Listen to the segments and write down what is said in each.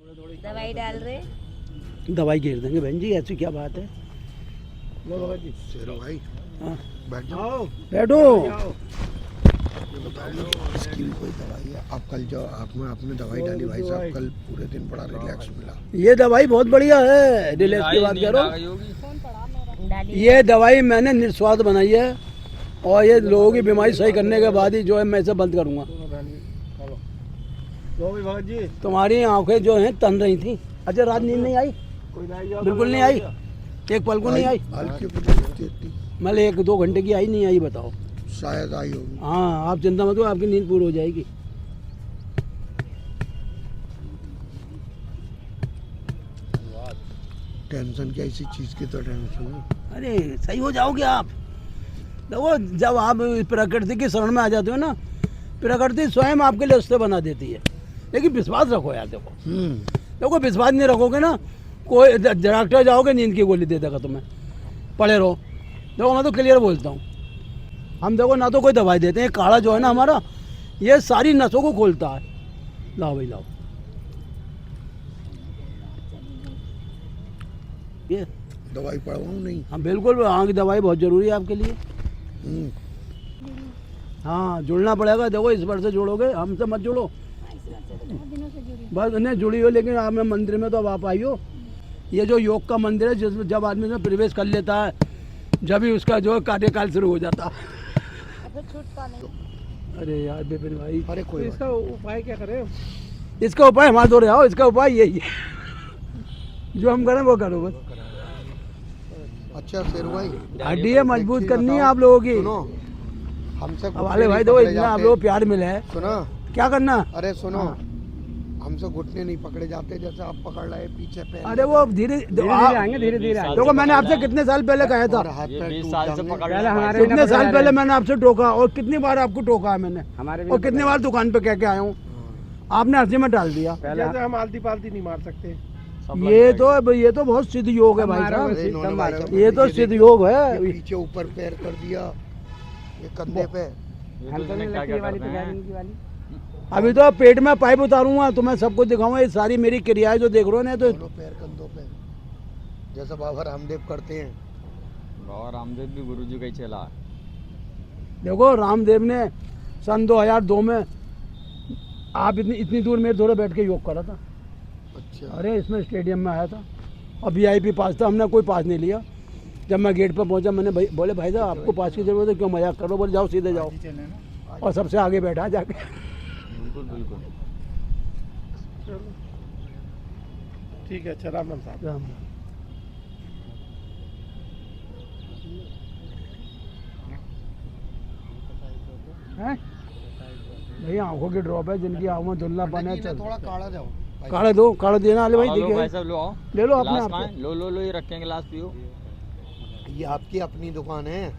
दवाई डाल रहे, दवाई घेर देंगे बहन जी, ऐसी क्या बात है। शेरो भाई हाँ बैठ जाओ। बैठो। इसकी भी कोई दवाई है? आप कल जो आपने दवाई डाली भाई साहब, कल पूरे दिन बड़ा रिलैक्स मिला। ये दवाई बहुत बढ़िया है, रिलैक्स की बात करो। डाली ये दवाई मैंने निस्वार्थ बनाई है और ये लोगों की बीमारी सही करने के बाद ही जो है मैं इसे बंद करूँगा। तुम्हारी आंखें जो हैं तन रही थी। अच्छा रात नींद नहीं आई? बिल्कुल नहीं आई, एक पल को नहीं आई? हल्की फुल्की थी, मतलब 1-2 घंटे की आई नहीं आई बताओ? शायद आई होगी। हाँ आप चिंता मत करो, आपकी नींद पूरी हो जाएगी। टेंशन क्या इसी चीज की तो टेंशन है। अरे सही हो जाओगे आप। देखो जब आप प्रकृति की शरण में आ जाते हो ना, प्रकृति स्वयं आपके लिए रास्ते बना देती है। लेकिन विश्वास रखो यार। देखो विश्वास नहीं रखोगे ना, कोई डॉक्टर जाओगे नींद की गोली दे देगा तुम्हें, पड़े रहो। देखो मैं तो क्लियर बोलता हूँ, हम देखो ना तो कोई दवाई देते हैं। काढ़ा जो है ना हमारा, ये सारी नसों को खोलता है। लाओ भाई लाओ, ये दवाई पड़वाऊँ नहीं? हाँ बिल्कुल, आँख की दवाई बहुत ज़रूरी है आपके लिए। हाँ जुड़ना पड़ेगा। देखो इस बार से जुड़ोगे, हमसे मत जुड़ो। बस नहीं जुड़ी हो, लेकिन आप मंदिर में तो अब आप आई हो। ये जो योग का मंदिर है, जिसमें जब आदमी में प्रवेश कर लेता है, जब ही उसका जो कार्यकाल शुरू हो जाता है। अरे यार विपिन भाई, अरे कोई इसका उपाय क्या करें? इसका उपाय हमारे दो आओ, इसका उपाय यही है। जो हम करें वो करो बस। अच्छा शेरू भाई, हड्डियाँ मजबूत करनी है आप लोगों की। सुनो, हमसे वाले भाई देखो इतना आप लोग प्यार मिले है, सुनो क्या करना? अरे सुनो, हमसे घुटने नहीं पकड़े जाते जैसे आप पकड़ रहे पीछे पे। अरे वो धीरे आएंगे, धीरे धीरे आएंगे। देखो मैंने आपसे कितने साल पहले कहा था, हाथ पैर टूट जाएंगे। कितने साल पहले मैंने आपसे टोका, और कितनी बार आपको टोका है मैंने, और कितनी बार दुकान पे कह के आया हूँ, आपने हंसी में डाल दिया। जैसे हम आलती पालती नहीं मार सकते। ये तो बहुत सिद्ध योग है भाई साहब, ये तो सिद्ध योग है। पीछे ऊपर पैर कर दिया, ये कंधे पे। अभी तो पेट में पाइप उतारूंगा तो मैं सबको दिखाऊंगा। ये सारी मेरी क्रियाएं जो देख रहे हो ना, तो दोनों पैर कंधों पे, जैसा बाबा रामदेव करते हैं। बाबा रामदेव भी गुरुजी का ही चेला है। देखो रामदेव ने सन 2002 में आप इतनी दूर मेरे थोड़े बैठ के योग करा था। अच्छा, अरे इसमें स्टेडियम में आया था और VIP पास था, हमने कोई पास नहीं लिया। जब मैं गेट पर पहुंचा, मैंने बोले भाई साहब आपको पास की जरूरत है, क्यों मजाक करो? बोले जाओ सीधे जाओ, और सबसे आगे बैठा जाके। बिल्कुल बिल्कुल। ठीक है, अच्छा राम राम साहब। राम हैं? भैया आंखों की ड्रॉप है, जिनकी आंखों में धुंधलापन है। चल थोड़ा काढ़ा जाओ। काढ़ा दो, काढ़ा देना वाले भाई, लो देखिए भाई साहब, लो आओ, ले लो अपने गिलास आप कहाँ को। है? लो ये रखें गिलास, पियो। ये आपकी अपनी दुकान है?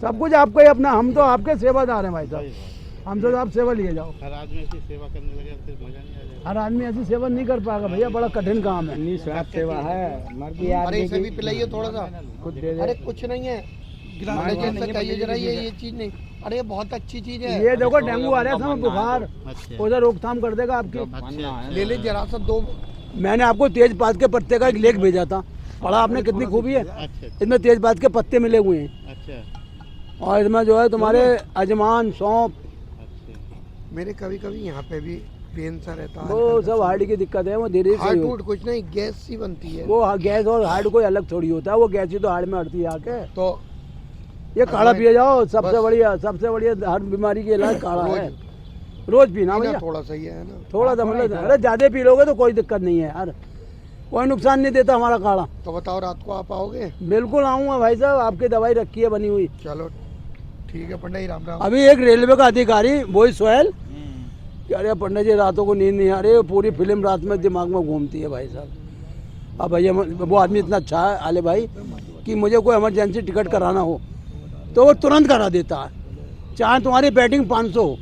सब कुछ आपका ही अपना, हम तो आपके सेवादार हैं भाई साहब। हमसे तो आप सेवा लिए जाओ। हर आदमी ऐसी सेवा करने लगे फिर मजा नहीं आ जाएगा। हर आदमी ऐसी सेवा नहीं कर पाएगा भैया, बड़ा कठिन काम है। निस्वार्थ सेवा है, मर्जी अरे इसे भी पिलाइए थोड़ा सा। खुद दे दे। अरे कुछ नहीं है, गिलास जैसा चाहिए जरा, ये चीज नहीं। अरे ये बहुत अच्छी चीज है। ये देखो डेंगू आ रहा है समय, बुखार, उधर रोकथाम कर देगा आपकी। ले ले जरा सा दो। मैंने आपको तेजपात के पत्ते का एक लेख भेजा था, पढ़ा आपने? कितनी खूबी है इसमें, तेजपात के पत्ते मिले हुए हैं। अच्छा, और इसमें जो है तुम्हारे अजमान, सौंफ, मेरे कभी कभी यहाँ पे भी पेन सा रहता है। वो सब हार्ट की दिक्कत है, वो धीरे हार्ट से टूट कुछ नहीं, गैस सी बनती है। वो गैस और हार्ट कोई अलग थोड़ी होता है, वो गैस ही तो हार्ट में हटती है आके। तो ये काढ़ा पिए जाओ, सबसे बढ़िया हर बीमारी के इलाज काढ़ा है। रोज पीना भैया, थोड़ा सही है ना? थोड़ा सा मतलब, अरे ज्यादा पी लोगे तो कोई दिक्कत नहीं है यार, कोई नुकसान नहीं देता हमारा काढ़ा। तो बताओ रात को आप आओगे? बिल्कुल आऊँगा भाई साहब, आपकी दवाई रखी है बनी हुई। चलो ठीक है पंडित जी, राम राम। अभी एक रेलवे का अधिकारी वही सोहेल कह रहे पंडित जी रातों को नींद नहीं आ रही, पूरी फिल्म रात में दिमाग में घूमती है भाई साहब। अब भैया वो आदमी इतना अच्छा है आले भाई कि मुझे कोई इमरजेंसी टिकट कराना हो तो वो तुरंत करा देता है, चाहे तुम्हारी बैटिंग 500 हो,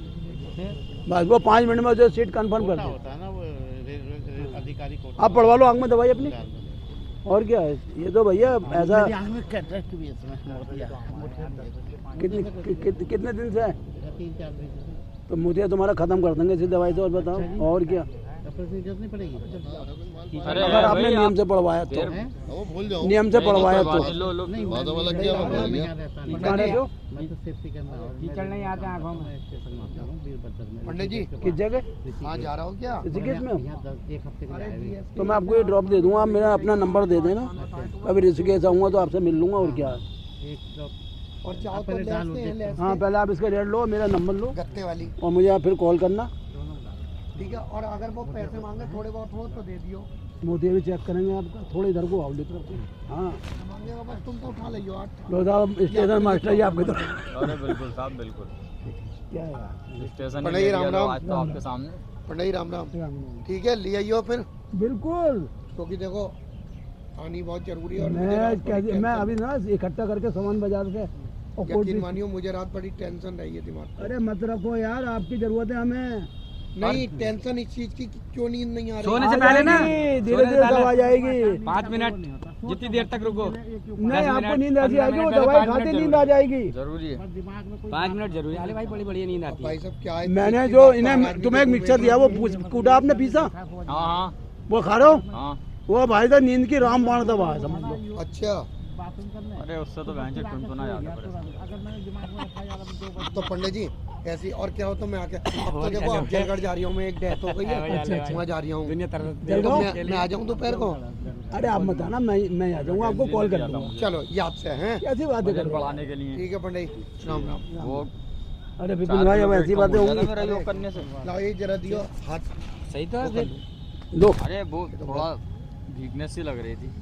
बस वो 5 मिनट में जो सीट कंफर्म कर दे। होता है ना वो अधिकारी को। आप पढ़वा लो आँख में दवाई अपनी, और क्या है। ये तो भैया ऐसा कितने दिन से है, 3-4 दिन तो मुझे तुम्हारा खत्म कर देंगे इसी दवाई से। और बताओ और क्या, डॉक्टर की जरूरत नहीं पड़ेगी। अरे अगर आपने भाई, नियम से पढ़वाया तो, देर- वो भूल जाओ नियम से पढ़वाया तो। लो लो नहीं बादल वाला मैं क्या तो बता दिया? यहाँ रहता नहीं। कहाँ रहते हो? मैं तो सेफ्टी करना और कीचड़ नहीं आते आँखों में। मैं स्टेशन में आता हूँ वीरभद्र में। पंडित जी, किस जगह? हाँ जा रहा हो क्या? ऋषिकेश में हो? यहाँ 1 हफ्ते के लिए आए हुए हैं। तो मैं आपको ये ड्रॉप दे दूंगा, आप मेरा अपना नंबर दे देना, कभी ऋषिकेश आऊँगा तो आपसे मिल लूंगा और क्या। एक ड्रॉप और चाहो तो पहले डाल लेते हैं, होते लेते हाँ पहले आप इसका रेट लो, मेरा नंबर लो गत्ते वाली, और मुझे आप फिर कॉल करना। दोनों डाल। ठीक है। और अगर वो पैसे मांगे थोड़े बहुत हो तो दे दियो, मोती भी चेक करेंगे आपका, थोड़े इधर को आओ तरफ को। हाँ मांगेगा बस तुम तो उठा लियो 8। लो साहब, स्टेशन मास्टर जी आपके तरफ। अरे बिल्कुल साहब बिल्कुल क्या है यार? स्टेशन पंडित ही जी, ले राम लिया लो, राम। आज तो आपके सामने। पंडित जी राम राम। ठीक है, ले आइयो फिर, बिल्कुल। क्योंकि देखो आनी बहुत जरूरी है। और मुझे मैं रात बड़ी कैसे, मैं टेंशन- अभी ना इकट्ठा करके सामान बाजार से और कोट यकीन भी- मानियो मुझे रात बड़ी टेंशन रही है दिमाग में। अरे मत रखो यार, आपकी जरूरत है हमें। नहीं टेंशन इस चीज की कि क्यों नींद नहीं आ रही। सोने से पहले ना, धीरे धीरे सब आ जाएगी। 5 मिनट जितनी देर तक रुको। नहीं आपको मिनट, नींद ऐसी 15 आएगी, वो मिनट, दवाई 5 मिनट खाते जरूर नींद आ जाएगी। जरूरी है। दिमाग में कोई 5 मिनट जरूरी। अरे भाई बड़ी बढ़िया नींद आती है। भाई साहब क्या है, मैंने इतनी जो बात इन्हें आदमी तुम्हें एक को मिक्सर मुंह दिया, में- वो कूटा आपने पीसा, हाँ हाँ वो खा रहे हो, हाँ। वो भाई साहब नींद की रामबाण दवा है, समझ लो। अच्छा बाथरूम करने अरे उससे तो बहन से टुनटुना जाता पड़े। अगर मैंने दिमाग में रखा यार अब 2 बजे तो पंडित जी ऐसी और क्या हो तो मैं आके अब तो देखो अब जलगढ़ जा रही हूँ मैं, एक डेथ हो गई है, वहाँ जा रही हूँ। दुनिया तरह चल तो रहा मैं आ जाऊँ दोपहर को। अरे आप मत आना, मैं आ जाऊंगा, आपको कॉल कर दूंगा। चलो याद से हैं। कैसी बातें कर वजन रहे हो? बढ़ाने के लिए ठीक है पंडित जी, राम राम। वो अरे विपिन भाई, अब ऐसी बातें होंगी। मेरा योग करने से। लाओ ये जरा दियो हाथ। सही तो है। लो, अरे वो थोड़ा वीकनेस सी लग रही थी।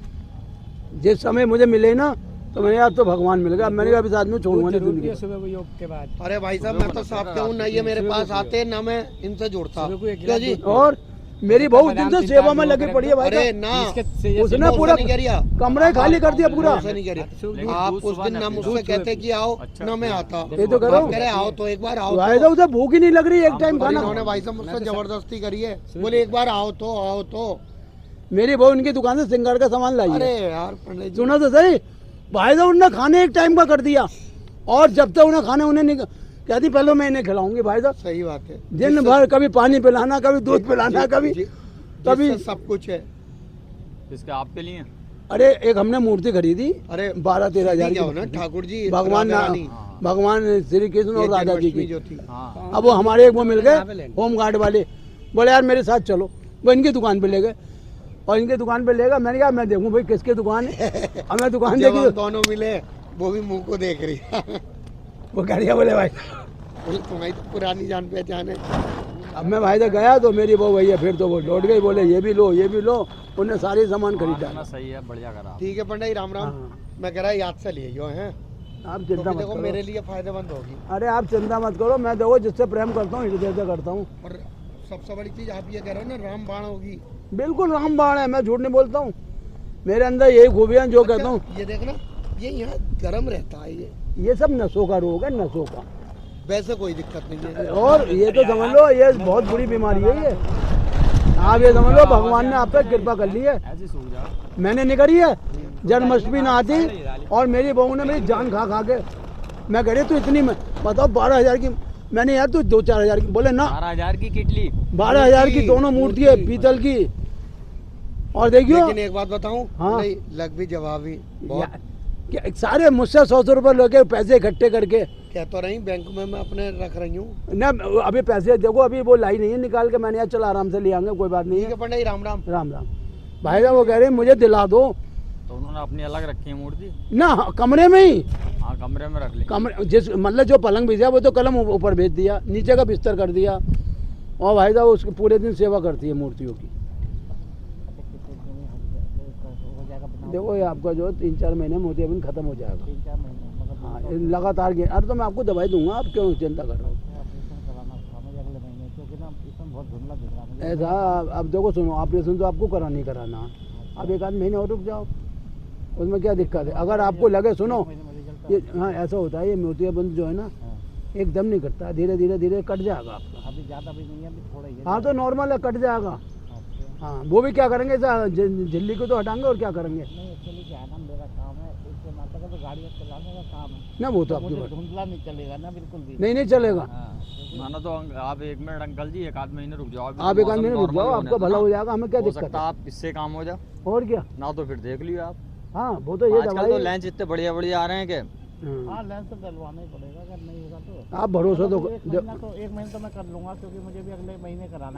जिस समय मुझे मिले ना तो मैंने यार तो भगवान मिल गया, मैंने कहा इस आदमी छोड़ूंगा नहीं जिंदगी में। सुबह को योग के बाद अरे भाई साहब मैं तो साफ कहूँ ना, ये मेरे पास आते ना मैं इनसे जुड़ता। सुबह को एक क्या जी? और मेरी बहू दिन से सेवा में लगी पड़ी है भाई अरे साहब। ना उसने मैं पूरा उससे नहीं कह रिया, कमरा खाली कर दिया पूरा। उससे नहीं कह लेकिन रिया। आप दूध उस सुबह दिन ना ना पीना। मुझसे कहते कि आओ अच्छा, ना मैं आता। ये तो करो। आप कह रहे आओ तो एक बार आओ भाई तो। साहब उसे भूख ही नहीं लग रही एक टाइम पर खाना। इन्होंने भाई साहब मुझसे जबरदस्ती करी है, बोले एक बार आओ तो। मेरी बहू इनकी दुकान से सिंगार का सामान लाई अरे है। यार पंडित जी, सुना तो सही, भाई साहब उन्होंने खाने एक टाइम का कर दिया, और जब तक उन्हें खाने उन्हें नहीं कहती पहले मैं इन्हें खिलाऊंगी भाई साहब। सही बात है। दिन भर कभी पानी पिलाना, कभी दूध पिलाना, कभी कभी जिससे सब कुछ है। इसके आपके लिए। अरे एक हमने मूर्ति खरीदी अरे 12-13 हजार क्या हो ना की, ठाकुर जी, भगवान राधा रानी, भगवान श्री कृष्ण ये और राधा जी जन्माष्टमी की। जो थी। हाँ अब वो हमारे एक वो मिल गए होम गार्ड वाले, बोले यार मेरे साथ चलो, वो इनकी दुकान पे ले गए और इनकी दुकान पे ले गए। मैंने कहा मैं देखूं भाई किसकी दुकान है, अब मैं दुकान जब हम देखी दोनों मिले वो भी मुंह को देख रही है। वो कह रही है, बोले भाई बोले तुम्हारी तो पुरानी जान पहचान है। अब मैं भाई से गया तो मेरी बहू भैया फिर तो वो लौट गई, बोले ये भी लो ये भी लो, उन्हें सारे सामान खरीदा। हाँ, सही है, बढ़िया करा। ठीक है पंडित जी, राम राम। हाँ। मैं कह रहा याद से लिए जो है, आप तो चिंता मत देखो करो, मेरे लिए फायदेमंद होगी। अरे आप चिंता मत करो, मैं देखो जिससे प्रेम करता हूँ हृदय से करता हूँ। और सबसे बड़ी चीज आप ये कह रहे हो ना, रामबाण होगी। बिल्कुल रामबाण है, मैं झूठ नहीं बोलता हूँ, मेरे अंदर यही खूबियाँ जो कहता हूँ। ये देखना, ये यहाँ गर्म रहता है ये सब नसों का रोग है, नसों का। वैसे कोई दिक्कत नहीं है। और ये तो समझ लो ये बहुत बुरी बीमारी है ये, आप ये समझ लो भगवान ने आप पे कृपा कर ली है, ऐसे सूख जाओ। मैंने नहीं करी है। जन्माष्टमी ना आती और मेरी बहू ने मेरी जान खा खा के, मैं कह रही तू इतनी बताओ 12,000 की, मैंने यार तू 2-4 हजार की, बोले ना 12,000 की किटली। 12,000 की दोनों मूर्ति है पीतल की। और देखियो लेकिन एक बात बताऊं, हाँ। नहीं लग भी जवाबी बहुत। क्या सारे मुझसे 100 रुपये लेके पैसे इकट्ठे करके कह तो रही बैंक में मैं अपने रख रही हूँ। ना, अभी पैसे देखो अभी वो लाई नहीं है निकाल के, मैंने यार चल आराम से ले आएंगे, कोई बात नहीं ठीक है। है पंडित जी, राम राम। राम राम। भाई साहब वो कह रहे हैं मुझे दिला दो तो उन्होंने अपनी अलग रखी है मूर्ति। ना, कमरे में ही, हाँ कमरे में रख ली। कमरे जिस मतलब जो पलंग भेजा वो तो कलम ऊपर भेज दिया, नीचे का बिस्तर कर दिया, और भाई साहब उसकी पूरे दिन सेवा करती है मूर्तियों की। देखो ये आपका जो 3-4 महीने मोतियाबिंद खत्म हो जाएगा। 3-4 महीने मगर हाँ ये लगातार अरे तो मैं आपको दवाई दूंगा, आप क्यों चिंता कर रहे हो? ऑपरेशन कराना था मुझे अगले महीने, क्योंकि ना इसमें बहुत धुंधला दिख रहा है मुझे। ऐसा अब देखो सुनो, ऑपरेशन तो आपको कराना ही कराना, आप 1 आध महीने और रुक जाओ, उसमें क्या दिक्कत है? अगर आपको लगे सुनो ये, हाँ ऐसा होता है, ये मोतियाबिंद जो है ना एकदम नहीं कटता, धीरे धीरे धीरे कट जाएगा आपका। अभी ज़्यादा भी नहीं है, अभी थोड़ा ही है। हाँ तो नॉर्मल है, कट जाएगा। अच्छा। हाँ वो भी क्या करेंगे, झिल्ली को तो हटाएंगे और क्या करेंगे। नहीं एक्चुअली क्या है ना, मेरा काम है इसके माता लगा तो गाड़ी चलाने का काम है, ना वो तो तो आपकी मुझे बात धुंधला नहीं चलेगा ना बिल्कुल भी। नहीं चलेगा। माना तो आप 1 मिनट अंकल जी, 1 आध महीने रुक जाओ। अभी आप तो एक आध मौसम महीने रुक normal जाओ, होने आपका दो भला ना। हो जाएगा, हमें क्या हो दिक्कत सकता है। है आप इससे काम हो जाए, और क्या, ना तो फिर देख लियो आप। हाँ वो तो ये आजकल दवाई तो लेंस इतने बढ़िया बढ़िया आ रहे हैं कि हाँ, हाँ लेंस तो डलवाना ही पड़ेगा, अगर नहीं होगा तो आप भरोसा तो एक महीना तो मैं कर लूँगा, क्योंकि मुझे भी अगले महीने कराना है।